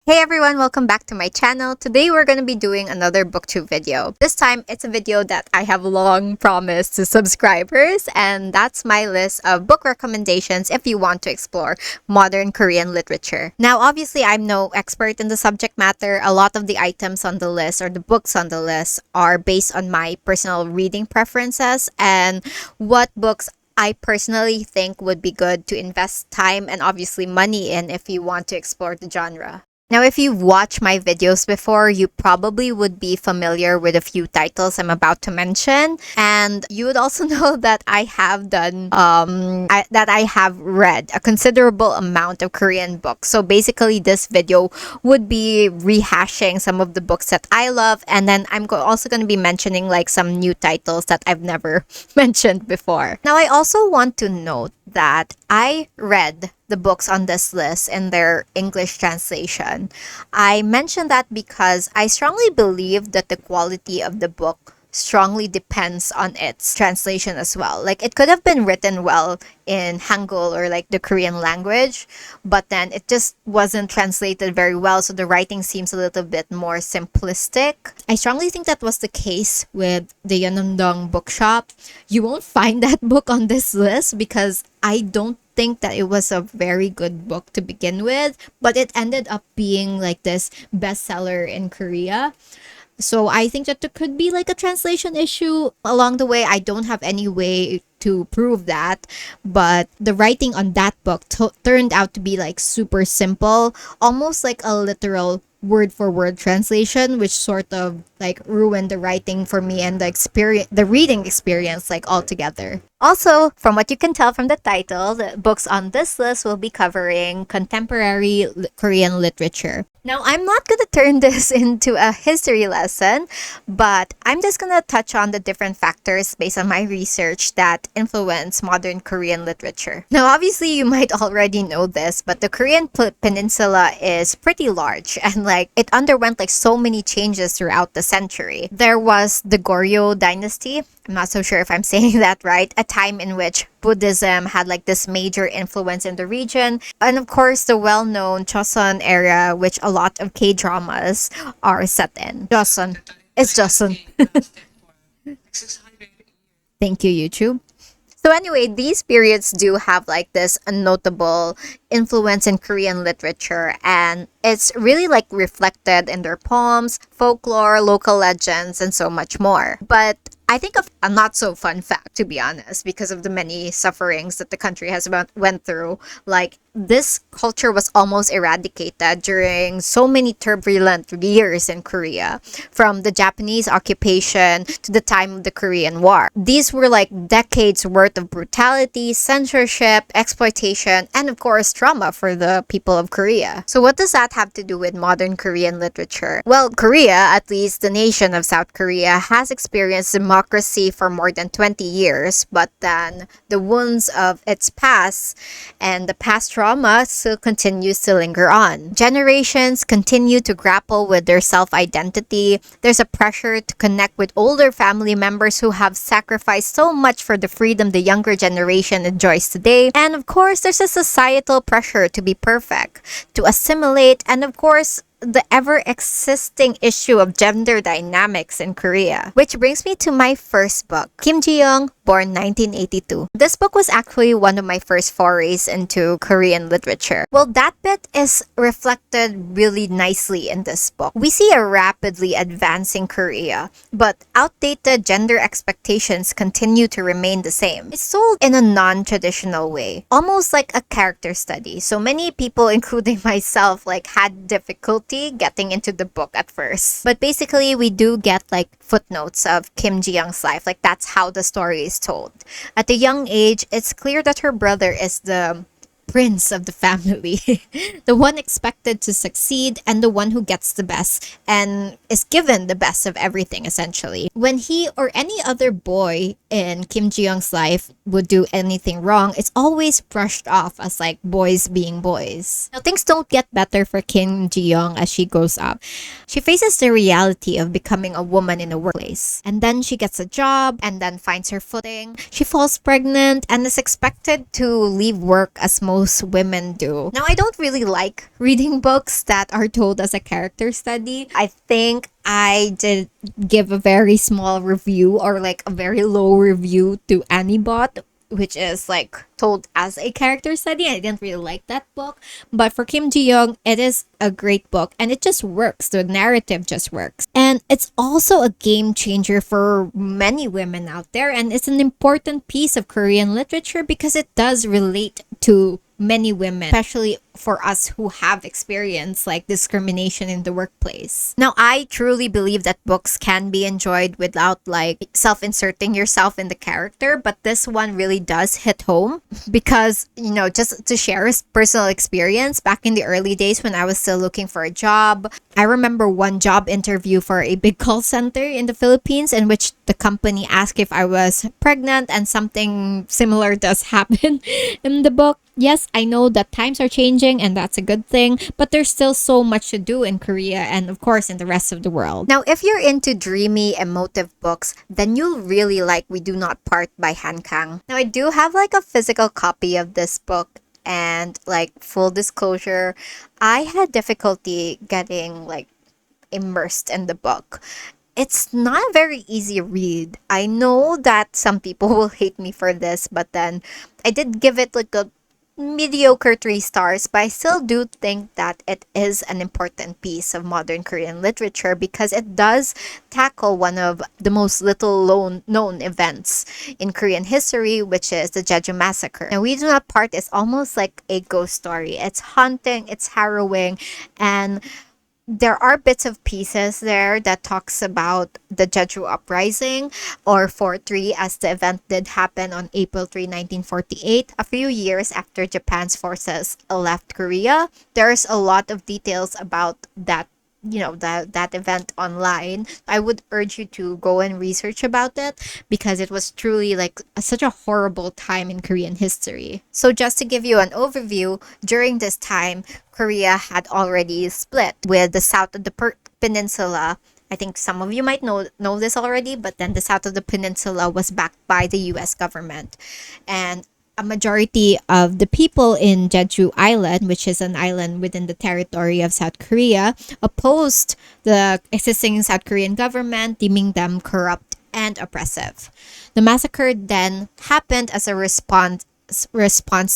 Hey everyone, welcome back to my channel. Today we're going to be doing another booktube video. This time it's a video that I have long promised to subscribers, and that's my list of book recommendations if you want to explore modern Korean literature. Now obviously I'm no expert in the subject matter. A lot of the items on the list or the books on the list are based on my personal reading preferences and what books I personally think would be good to invest time and obviously money in if you want to explore the genre. Now, if you've watched my videos before, you probably would be familiar with a few titles I'm about to mention, and you would also know that I have read a considerable amount of Korean books. So basically, this video would be rehashing some of the books that I love, and then I'm also going to be mentioning like some new titles that I've never mentioned before. Now, I also want to note that I read the books on this list in their English translation. I mention that because I strongly believe that the quality of the book strongly depends on its translation as well. Like, it could have been written well in Hangul or like the Korean language, but then it just wasn't translated very well, so the writing seems a little bit more simplistic. I strongly think that was the case with the Yeonam-dong bookshop. You won't find that book on this list because I don't think that it was a very good book to begin with, but it ended up being like this bestseller in Korea. So I think that there could be like a translation issue along the way. I don't have any way to prove that, but the writing on that book turned out to be like super simple, almost like a literal word for word translation, which sort of like ruined the writing for me and the reading experience like altogether. Also, from what you can tell from the title, the books on this list will be covering contemporary Korean literature. Now, I'm not going to turn this into a history lesson, but I'm just going to touch on the different factors based on my research that influence modern Korean literature. Now, obviously, you might already know this, but the Korean peninsula is pretty large and like it underwent like so many changes throughout the century. There was the Goryeo dynasty. I'm not so sure if I'm saying that right. A time in which Buddhism had like this major influence in the region. And of course, the well-known Joseon era, which a lot of K-dramas are set in. Joseon. It's Joseon. Thank you, YouTube. So anyway, these periods do have like this notable influence in Korean literature, and it's really like reflected in their poems, folklore, local legends, and so much more. But I think of a not so fun fact, to be honest, because of the many sufferings that the country has went through. Like, this culture was almost eradicated during so many turbulent years in Korea, from the Japanese occupation to the time of the Korean War. These were like decades worth of brutality, censorship, exploitation, and of course trauma for the people of Korea. So what does that have to do with modern Korean literature? Well, Korea, at least the nation of South Korea, has experienced democracy for more than 20 years, but then the wounds of its past and the past trauma still continues to linger on. Generations continue to grapple with their self-identity. There's a pressure to connect with older family members who have sacrificed so much for the freedom the younger generation enjoys today. And of course, there's a societal pressure to be perfect, to assimilate, and of course, the ever-existing issue of gender dynamics in Korea. Which brings me to my first book, Kim Ji-young, born 1982. This book was actually one of my first forays into Korean literature. Well, that bit is reflected really nicely in this book. We see a rapidly advancing Korea, but outdated gender expectations continue to remain the same. It's told in a non-traditional way, almost like a character study. So many people, including myself, like had difficulty getting into the book at first. But basically, we do get like footnotes of Kim Ji-young's life. Like, that's how the story is told. At a young age, it's clear that her brother is the prince of the family, the one expected to succeed and the one who gets the best and is given the best of everything, essentially. When he or any other boy in Kim Ji-young's life would do anything wrong, it's always brushed off as like boys being boys. Now, things don't get better for Kim Ji-young as she grows up. She faces the reality of becoming a woman in a workplace, and then she gets a job and then finds her footing. She falls pregnant and is expected to leave work as most most women do. Now, I don't really like reading books that are told as a character study. I think I did give a very small review, or like a very low review, to Anibot, which is like told as a character study. I didn't really like that book. But for Kim Ji Young, it is a great book, and it just works. The narrative just works. And it's also a game changer for many women out there. And it's an important piece of Korean literature because it does relate to many women, especially for us who have experienced like discrimination in the workplace. Now, I truly believe that books can be enjoyed without like self-inserting yourself in the character, but this one really does hit home because, you know, just to share a personal experience, back in the early days when I was still looking for a job, I remember one job interview for a big call center in the Philippines in which the company asked if I was pregnant, and something similar does happen in the book. Yes, I know that times are changing and that's a good thing, but there's still so much to do in Korea and of course in the rest of the world. Now, if you're into dreamy, emotive books, then you'll really like We Do Not Part by Han Kang. Now, I do have like a physical copy of this book, and like full disclosure, I had difficulty getting like immersed in the book. It's not a very easy read. I know that some people will hate me for this, but then I did give it like a mediocre 3 stars, but I still do think that it is an important piece of modern Korean literature because it does tackle one of the most known events in Korean history, which is the Jeju Massacre. Now, We Do Not Part is almost like a ghost story. It's haunting, it's harrowing, and there are bits of pieces there that talks about the Jeju uprising, or 4-3, as the event did happen on April 3, 1948, a few years after Japan's forces left Korea. There's a lot of details about that, you know, that event online. I would urge you to go and research about it because it was truly like such a horrible time in Korean history. So just to give you an overview, during this time, Korea had already split, with the south of the peninsula. I think some of you might know this already, but then the south of the peninsula was backed by the US government. And a majority of the people in Jeju Island, which is an island within the territory of South Korea, opposed the existing South Korean government, deeming them corrupt and oppressive. The massacre then happened as a response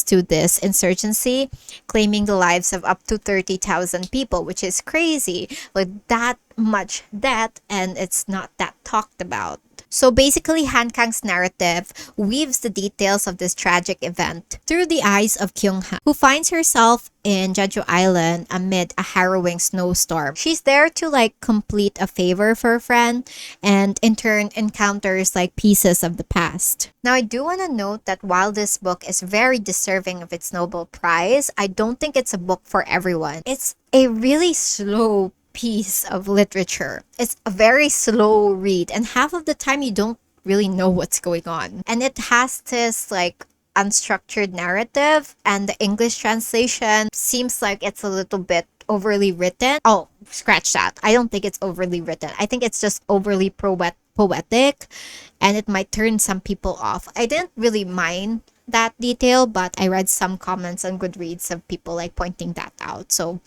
to this insurgency, claiming the lives of up to 30,000 people, which is crazy. With that much death, and it's not that talked about. So basically, Han Kang's narrative weaves the details of this tragic event through the eyes of Kyung-ha, who finds herself in Jeju Island amid a harrowing snowstorm. She's there to like complete a favor for a friend, and in turn encounters like pieces of the past. Now, I do want to note that while this book is very deserving of its Nobel Prize, I don't think it's a book for everyone. It's a really slow piece of literature. It's a very slow read, and half of the time you don't really know what's going on. And it has this like unstructured narrative, and the English translation seems like it's a little bit overly written. Oh, scratch that. I don't think it's overly written. I think it's just overly poetic, and it might turn some people off. I didn't really mind that detail, but I read some comments on Goodreads of people like pointing that out. So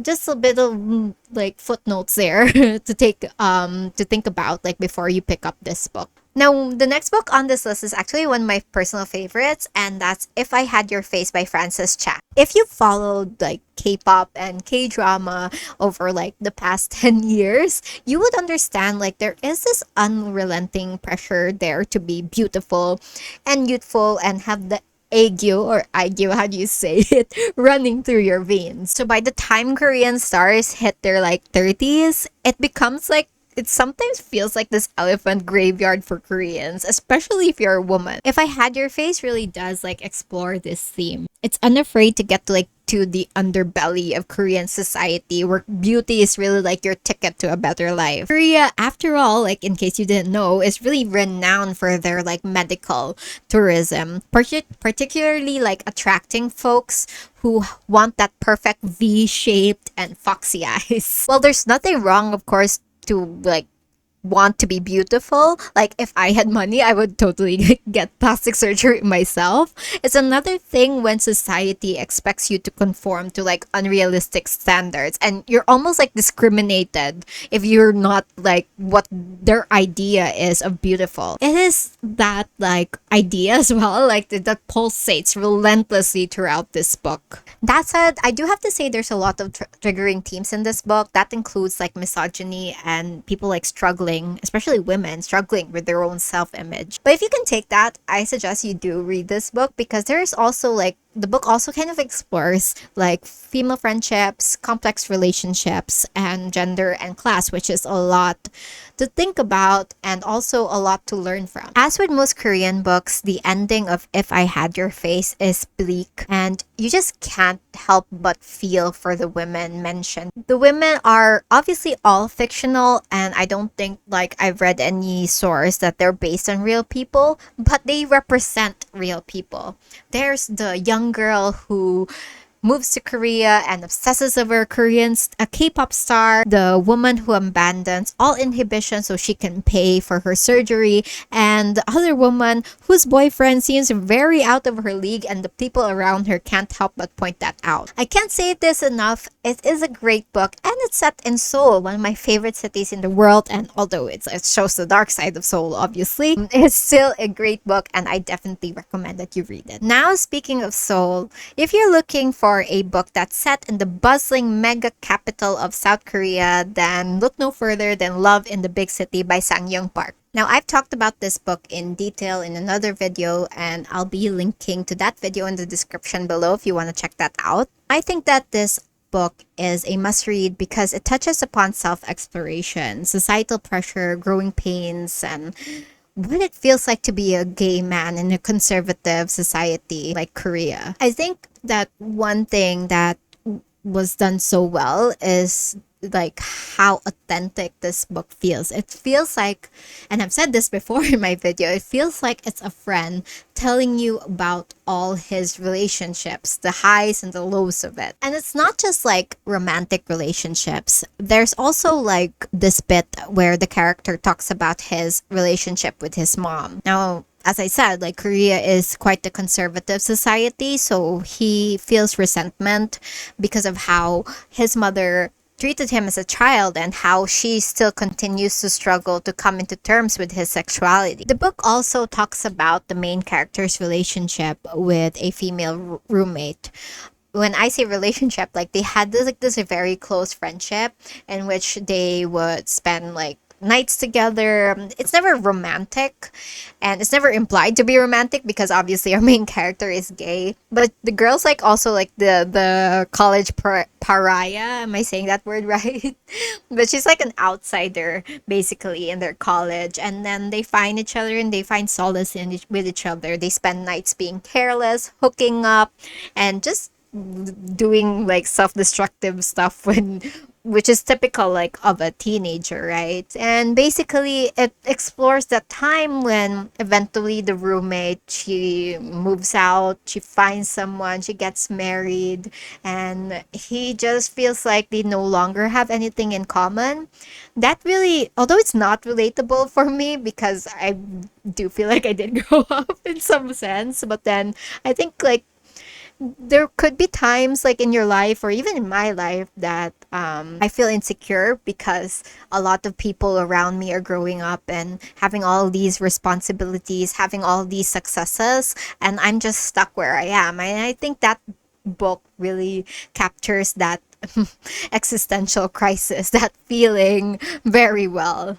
just a bit of like footnotes there to think about like before you pick up this book. Now, the next book on this list is actually one of my personal favorites, and that's If I Had Your Face by Francis Chan. If you followed like K-pop and K-drama over like the past 10 years, you would understand like there is this unrelenting pressure there to be beautiful and youthful and have the ague, how do you say it, running through your veins. So by the time Korean stars hit their like 30s, it becomes like, it sometimes feels like this elephant graveyard for Koreans, especially if you're a woman. If I Had Your Face really does like explore this theme. It's unafraid to get to the underbelly of Korean society, where beauty is really like your ticket to a better life. Korea, after all, like in case you didn't know, is really renowned for their like medical tourism, particularly like attracting folks who want that perfect V-shaped and foxy eyes. Well, there's nothing wrong, of course, to like want to be beautiful. Like if I had money, I would totally get plastic surgery myself. It's another thing when society expects you to conform to like unrealistic standards, and you're almost like discriminated if you're not like what their idea is of beautiful. It is that like idea as well, like that pulsates relentlessly throughout this book. That said, I do have to say there's a lot of triggering themes in this book. That includes like misogyny and people like struggling, especially women struggling with their own self-image. But if you can take that, I suggest you do read this book, because there's also like the book also kind of explores like female friendships, complex relationships, and gender and class, which is a lot to think about and also a lot to learn from. As with most Korean books, the ending of If I Had Your Face is bleak, and you just can't help but feel for the women mentioned. The women are obviously all fictional, and I don't think like I've read any source that they're based on real people, but they represent real people. There's the young girl who moves to Korea and obsesses over a K-pop star, the woman who abandons all inhibition so she can pay for her surgery, and the other woman whose boyfriend seems very out of her league, and the people around her can't help but point that out. I can't say this enough. It is a great book, and it's set in Seoul, one of my favorite cities in the world, and although it shows the dark side of Seoul, obviously, it's still a great book, and I definitely recommend that you read it. Now, speaking of Seoul, if you're looking for a book that's set in the bustling mega capital of South Korea, then look no further than Love in the Big City by Sang-young Park. Now, I've talked about this book in detail in another video, and I'll be linking to that video in the description below if you want to check that out. I think that this book is a must-read because it touches upon self-exploration, societal pressure, growing pains, and what it feels like to be a gay man in a conservative society like Korea. I think that one thing that was done so well is like how authentic this book feels. It feels like, and I've said this before in my video, it feels like it's a friend telling you about all his relationships, the highs and the lows of it. And it's not just like romantic relationships. There's also like this bit where the character talks about his relationship with his mom. Now, as I said, like Korea is quite a conservative society, so he feels resentment because of how his mother treated him as a child and how she still continues to struggle to come into terms with his sexuality. The book also talks about the main character's relationship with a female roommate. When I say relationship, like they had this very close friendship in which they would spend like nights together. It's never romantic, and it's never implied to be romantic because obviously our main character is gay. But the girl's like also like the college pariah. Am I saying that word right? But she's like an outsider basically in their college, and then they find each other and they find solace with each other. They spend nights being careless, hooking up, and just doing like self-destructive stuff which is typical like of a teenager, right? And basically it explores that time when eventually the roommate, she moves out, she finds someone, she gets married, and he just feels like they no longer have anything in common. That really, although it's not relatable for me because I do feel like I did grow up in some sense, but then I think like there could be times like in your life or even in my life that I feel insecure because a lot of people around me are growing up and having all these responsibilities, having all these successes, and I'm just stuck where I am. And I think that book really captures that existential crisis, that feeling very well.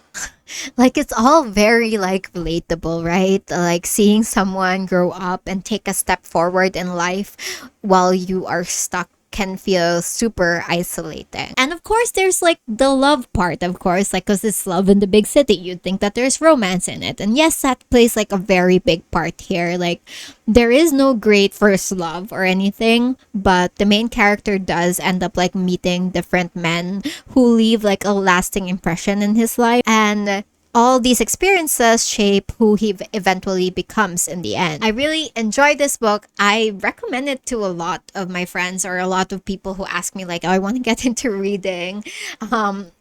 Like it's all very like relatable, right? Like seeing someone grow up and take a step forward in life while you are stuck can feel super isolating. And of course, there's like the love part, of course, like because it's love in the big city, you'd think that there's romance in it. And yes, that plays like a very big part here. Like there is no great first love or anything, but the main character does end up like meeting different men who leave like a lasting impression in his life. And all these experiences shape who he eventually becomes in the end. I really enjoyed this book. I recommend it to a lot of my friends or a lot of people who ask me like, oh, I want to get into reading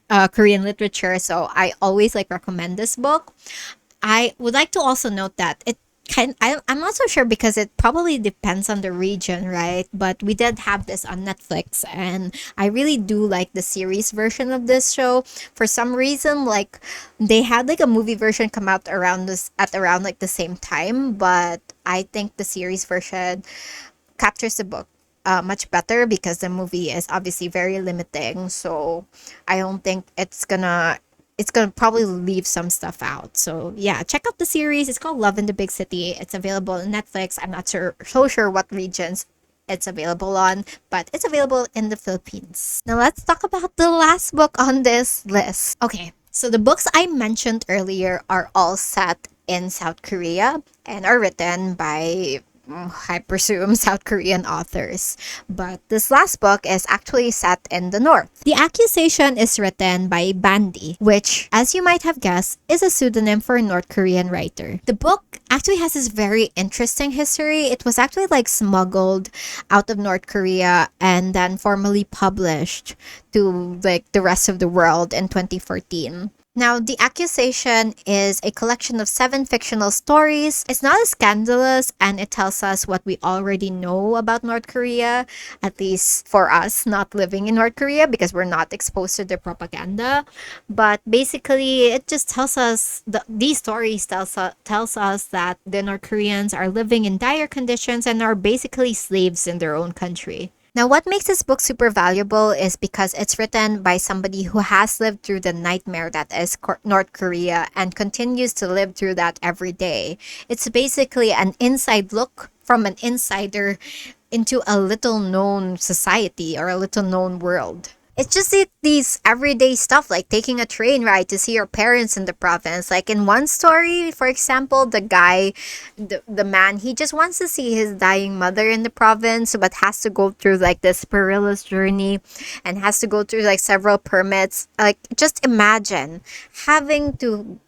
Korean literature. So I always like recommend this book. I would like to also note that I'm not so sure because it probably depends on the region, right? But we did have this on Netflix, and I really do like the series version of this show. For some reason, like they had like a movie version come out around this at around like the same time, but I think the series version captures the book much better because the movie is obviously very limiting. So I don't think it's gonna probably leave some stuff out. So yeah, check out the series. It's called Love in the Big City. It's available on Netflix. I'm not so sure what regions it's available on, but it's available in the Philippines. Now let's talk about the last book on this list. Okay, so the books I mentioned earlier are all set in South Korea and are written by I presume South Korean authors. But this last book is actually set in the north. The Accusation is written by Bandi, which, as you might have guessed, is a pseudonym for a North Korean writer. The book actually has this very interesting history. It was actually like smuggled out of North Korea and then formally published to like the rest of the world in 2014. Now, The Accusation is a collection of 7 fictional stories. It's not as scandalous and it tells us what we already know about North Korea, at least for us not living in North Korea because we're not exposed to their propaganda. But basically, it just tells us, these stories tells us that the North Koreans are living in dire conditions and are basically slaves in their own country. Now, what makes this book super valuable is because it's written by somebody who has lived through the nightmare that is North Korea and continues to live through that every day. It's basically an inside look from an insider into a little known society or a little known world. It's just these everyday stuff like taking a train ride to see your parents in the province. Like in one story, for example, the man, he just wants to see his dying mother in the province, but has to go through like this perilous journey and has to go through like several permits. Like just imagine having to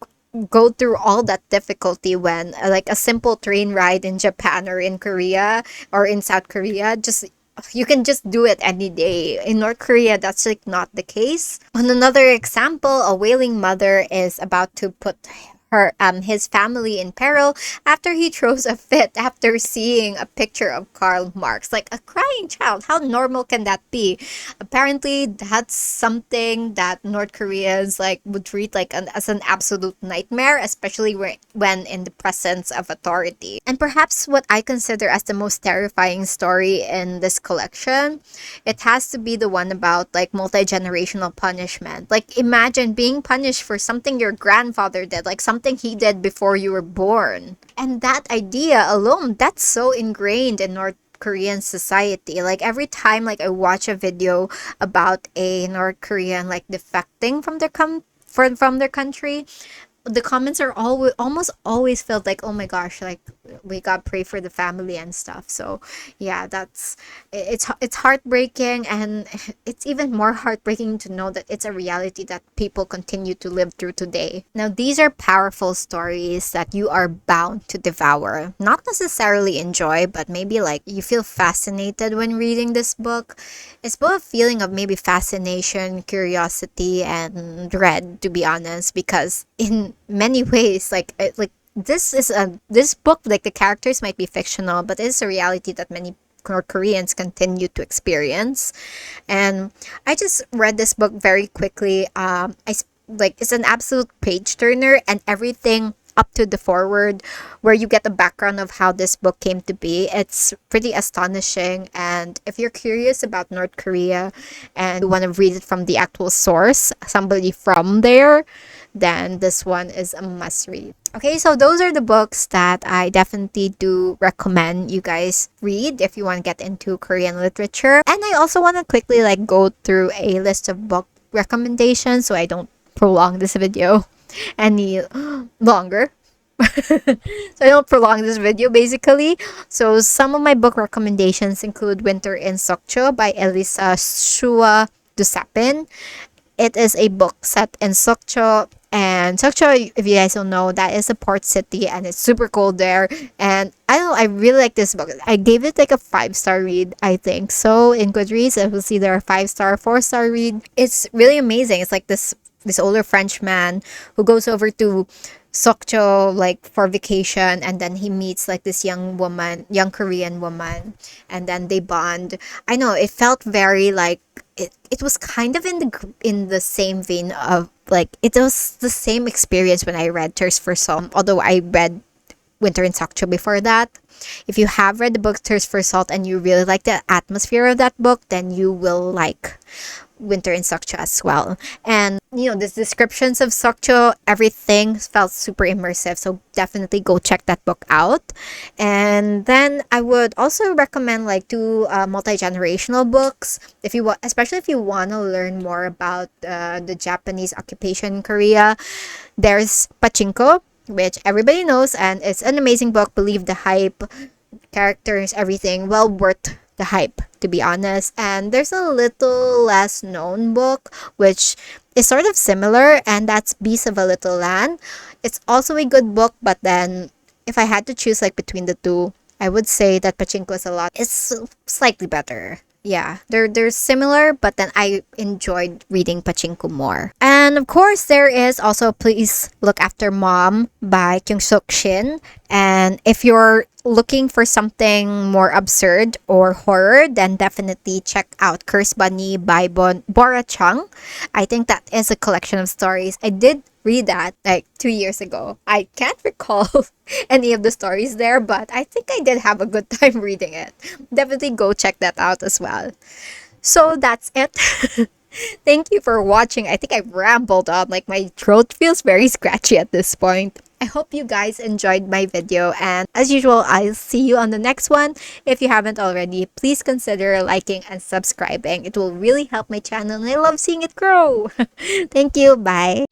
go through all that difficulty when like a simple train ride in Japan or in Korea or in South Korea, just you can just do it any day. In North Korea, that's like not the case. On another example, a wailing mother is about to put his family in peril after he throws a fit after seeing a picture of Karl Marx. Like a crying child. How normal can that be? Apparently, that's something that North Koreans like would treat like as an absolute nightmare, especially when in the presence of authority. And perhaps what I consider as the most terrifying story in this collection, it has to be the one about like multi-generational punishment. Like imagine being punished for something your grandfather did, like something he did before you were born. And that idea alone, that's so ingrained in North Korean society. Like every time like I watch a video about a North Korean like defecting from from their country, the comments are almost always felt like, oh my gosh, like we got pray for the family and stuff. So yeah, it's heartbreaking, and it's even more heartbreaking to know that it's a reality that people continue to live through today. Now, these are powerful stories that you are bound to devour, not necessarily enjoy, but maybe like you feel fascinated when reading this book. It's both a feeling of maybe fascination, curiosity, and dread, to be honest, because in many ways, this book, like the characters might be fictional, but it's a reality that many Koreans continue to experience. And I just read this book very quickly. It's an absolute page turner, and everything up to the forward where you get the background of how this book came to be. It's pretty astonishing, and if you're curious about North Korea and you want to read it from the actual source, somebody from there, then this one is a must read. Okay, so those are the books that I definitely do recommend you guys read if you want to get into Korean literature. And I also want to quickly like go through a list of book recommendations so I don't prolong this video any longer. So I don't prolong this video basically. So some of my book recommendations include Winter in Sokcho by Elisa Shua Dusapin. It is a book set in Sokcho, and And Sokcho, if you guys don't know, that is a port city and it's super cold there. And I don't know, I really like this book. I gave it like a 5-star read, I think. So in Goodreads, it was either a 5-star, 4-star read. It's really amazing. It's like this older French man who goes over to Sokcho like for vacation, and then he meets like this young Korean woman, and then they bond. I know it felt very like it was kind of in the same vein of like it was the same experience when I read Thirst for Salt. Although I read Winter in Sokcho before that. If you have read the book Thirst for Salt and you really like the atmosphere of that book, then you will like Winter in Sokcho as well. And you know, the descriptions of Sokcho, everything felt super immersive. So definitely go check that book out. And then I would also recommend like two multi-generational books if you want, especially if you want to learn more about the Japanese occupation in Korea. There's Pachinko, which everybody knows, and it's an amazing book. Believe the hype, characters, everything, well worth the hype, to be honest. And there's a little less known book which is sort of similar, and that's Beast of a Little Land. It's also a good book, but then if I had to choose like between the two, I would say that Pachinko is it's slightly better. Yeah, they're similar, but then I enjoyed reading Pachinko more. And of course, there is also Please Look After Mom by Kyung Suk Shin. And if you're looking for something more absurd or horror, then definitely check out Curse Bunny by Bora Chung. I think that is a collection of stories. I did read that like 2 years ago. I can't recall any of the stories there, but I think I did have a good time reading it. Definitely go check that out as well. So that's it. Thank you for watching. I think I rambled on, like my throat feels very scratchy at this point. I hope you guys enjoyed my video, and as usual, I'll see you on the next one. If you haven't already, please consider liking and subscribing. It will really help my channel and I love seeing it grow. Thank you. Bye.